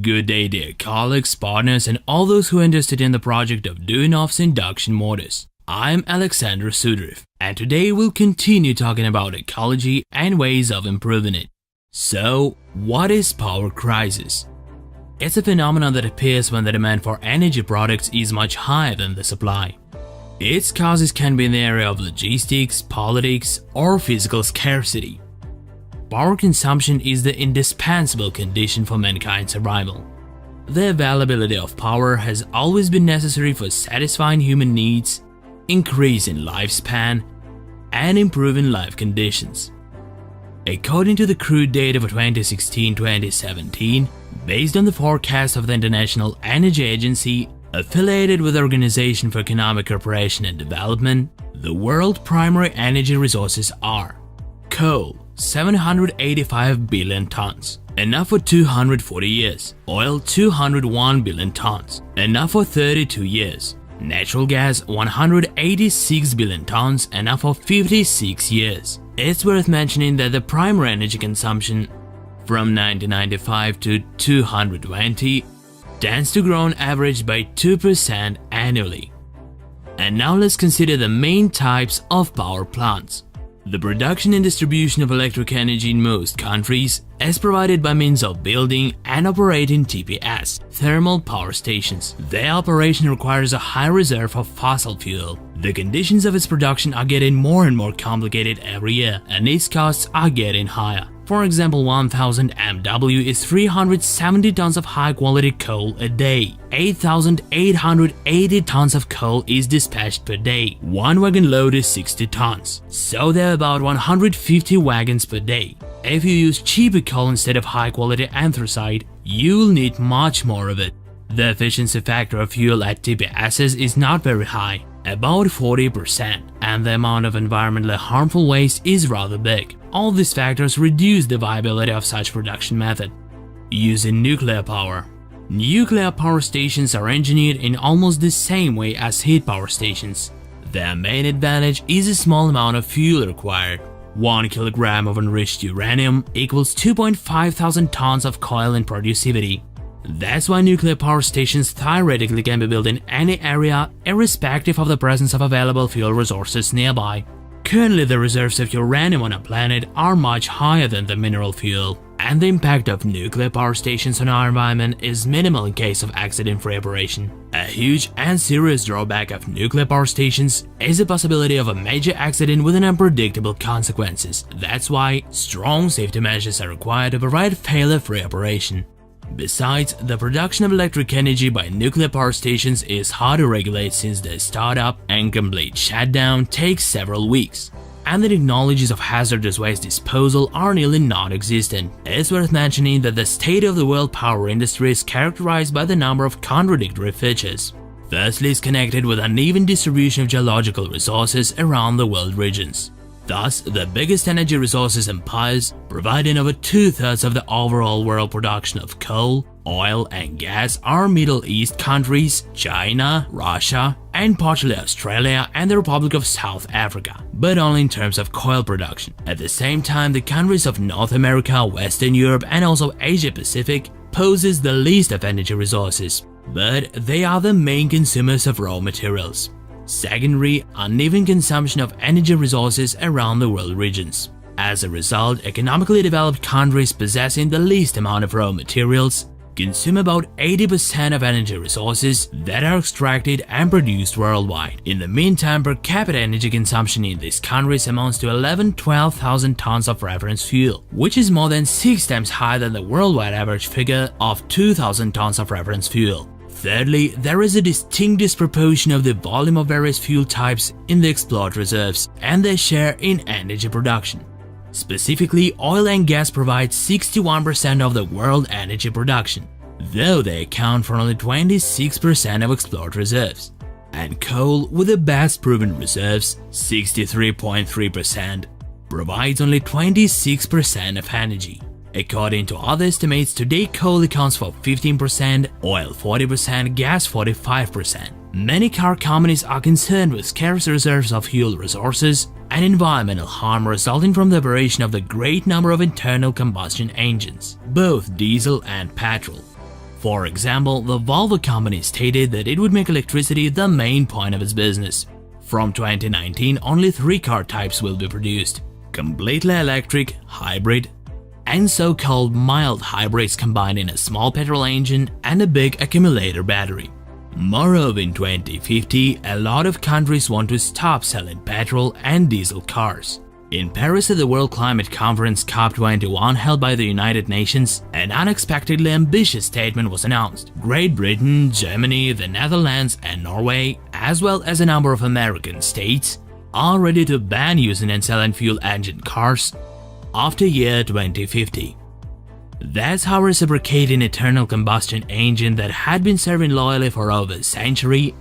Good day dear colleagues, partners and all those who are interested in the project of doing offs induction motors. I'm Alexander Sudrev and today we'll continue talking about ecology and ways of improving it. So, what is power crisis? It's a phenomenon that appears when the demand for energy products is much higher than the supply. Its causes can be in the area of logistics, politics, or physical scarcity. Power consumption is the indispensable condition for mankind's survival. The availability of power has always been necessary for satisfying human needs, increasing lifespan, and improving life conditions. According to the crude data for 2016-2017, based on the forecast of the International Energy Agency, affiliated with the Organization for Economic Cooperation and Development, the world's primary energy resources are coal, 785 billion tons, enough for 240 years, oil 201 billion tons, enough for 32 years, natural gas 186 billion tons, enough for 56 years. It's worth mentioning that the primary energy consumption from 1995 to 2020 tends to grow on average by 2% annually. And now let's consider the main types of power plants. The production and distribution of electric energy in most countries is provided by means of building and operating TPS, thermal power stations. Their operation requires a high reserve of fossil fuel. The conditions of its production are getting more and more complicated every year, and its costs are getting higher. For example, 1000 MW is 370 tons of high-quality coal a day. 8,880 tons of coal is dispatched per day. One wagon load is 60 tons, so there are about 150 wagons per day. If you use cheaper coal instead of high-quality anthracite, you'll need much more of it. The efficiency factor of fuel at TPSs is not very high, about 40%, and the amount of environmentally harmful waste is rather big. All these factors reduce the viability of such production method. Using nuclear power. Nuclear power stations are engineered in almost the same way as heat power stations. Their main advantage is a small amount of fuel required. 1 kilogram of enriched uranium equals 2,500 tons of coil productivity. That's why nuclear power stations theoretically can be built in any area, irrespective of the presence of available fuel resources nearby. Currently, the reserves of uranium on our planet are much higher than the mineral fuel, and the impact of nuclear power stations on our environment is minimal in case of accident-free operation. A huge and serious drawback of nuclear power stations is the possibility of a major accident with unpredictable consequences. That's why strong safety measures are required to provide failure-free operation. Besides, the production of electric energy by nuclear power stations is hard to regulate since the startup and complete shutdown takes several weeks, and the technologies of hazardous waste disposal are nearly non-existent. It's worth mentioning that the state of the world power industry is characterized by the number of contradictory features. Firstly, it's connected with uneven distribution of geological resources around the world regions. Thus, the biggest energy resources empires, providing over 2/3 of the overall world production of coal, oil and gas, are Middle East countries, China, Russia, and partially Australia and the Republic of South Africa, but only in terms of coal production. At the same time, the countries of North America, Western Europe and also Asia Pacific poses the least of energy resources, but they are the main consumers of raw materials. Secondary, uneven consumption of energy resources around the world regions. As a result, economically developed countries possessing the least amount of raw materials consume about 80% of energy resources that are extracted and produced worldwide. In the meantime, per capita energy consumption in these countries amounts to 11,000–12,000 tons of reference fuel, which is more than 6 times higher than the worldwide average figure of 2,000 tons of reference fuel. Thirdly, there is a distinct disproportion of the volume of various fuel types in the explored reserves and their share in energy production. Specifically, oil and gas provide 61% of the world energy production, though they account for only 26% of explored reserves. And coal, with the best proven reserves, 63.3%, provides only 26% of energy. According to other estimates, today coal accounts for 15%, oil 40%, gas 45%. Many car companies are concerned with scarce reserves of fuel resources and environmental harm resulting from the operation of the great number of internal combustion engines, both diesel and petrol. For example, the Volvo company stated that it would make electricity the main point of its business. From 2019, only 3 car types will be produced: completely electric, hybrid, and so-called mild hybrids combined in a small petrol engine and a big accumulator battery. Moreover, in 2050, a lot of countries want to stop selling petrol and diesel cars. In Paris at the World Climate Conference COP21 held by the United Nations, an unexpectedly ambitious statement was announced. Great Britain, Germany, the Netherlands and Norway, as well as a number of American states, are ready to ban using and selling fuel engine cars after year 2050. That's how reciprocating internal combustion engine that had been serving loyally for over a century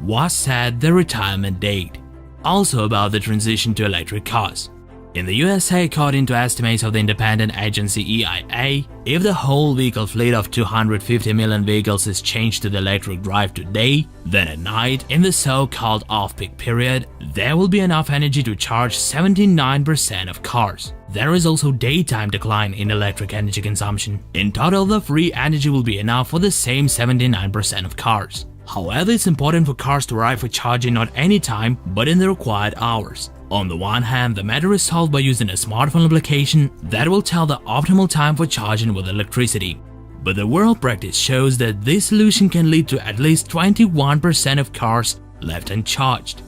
was set the retirement date. Also about the transition to electric cars. In the USA, according to estimates of the independent agency EIA, if the whole vehicle fleet of 250 million vehicles is changed to the electric drive today, then at night, in the so-called off-peak period, there will be enough energy to charge 79% of cars. There is also daytime decline in electric energy consumption. In total, the free energy will be enough for the same 79% of cars. However, it's important for cars to arrive for charging not any time, but in the required hours. On the one hand, the matter is solved by using a smartphone application that will tell the optimal time for charging with electricity. But the world practice shows that this solution can lead to at least 21% of cars left uncharged.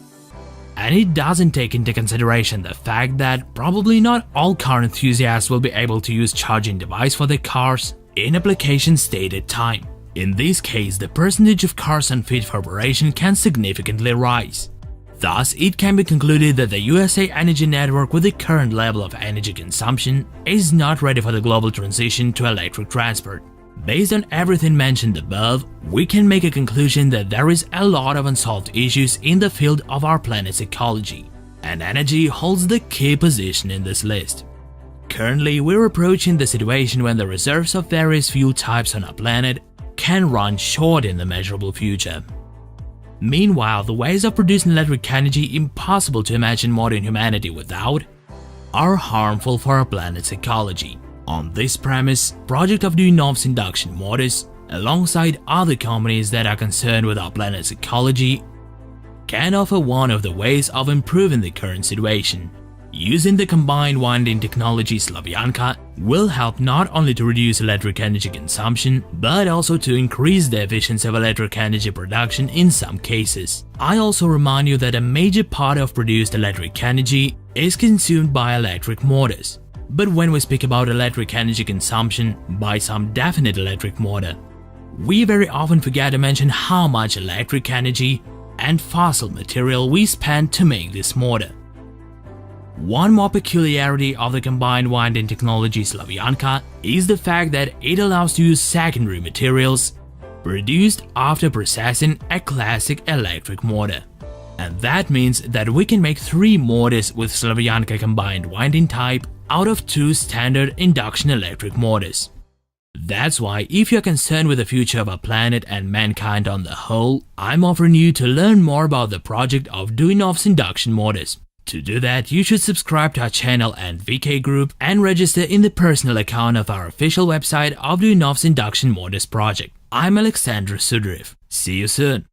And it doesn't take into consideration the fact that probably not all car enthusiasts will be able to use charging device for their cars in application stated time. In this case, the percentage of cars unfit for operation can significantly rise. Thus, it can be concluded that the USA energy network with the current level of energy consumption is not ready for the global transition to electric transport. Based on everything mentioned above, we can make a conclusion that there is a lot of unsolved issues in the field of our planet's ecology, and energy holds the key position in this list. Currently, we're approaching the situation when the reserves of various fuel types on our planet can run short in the measurable future. Meanwhile, the ways of producing electric energy impossible to imagine modern humanity without are harmful for our planet's ecology. On this premise, project of Duinov's induction motors, alongside other companies that are concerned with our planet's ecology, can offer one of the ways of improving the current situation. Using the combined winding technology Slavyanka will help not only to reduce electric energy consumption, but also to increase the efficiency of electric energy production in some cases. I also remind you that a major part of produced electric energy is consumed by electric motors. But when we speak about electric energy consumption by some definite electric motor, we very often forget to mention how much electric energy and fossil material we spend to make this motor. One more peculiarity of the combined winding technology Slavyanka is the fact that it allows to use secondary materials produced after processing a classic electric motor. And that means that we can make 3 motors with Slavyanka combined winding type out of 2 standard induction electric motors. That's why, if you're concerned with the future of our planet and mankind on the whole, I'm offering you to learn more about the project of Duinov's induction motors. To do that, you should subscribe to our channel and VK group and register in the personal account of our official website of Duinov's induction motors project. I'm Alexander Sudarev. See you soon.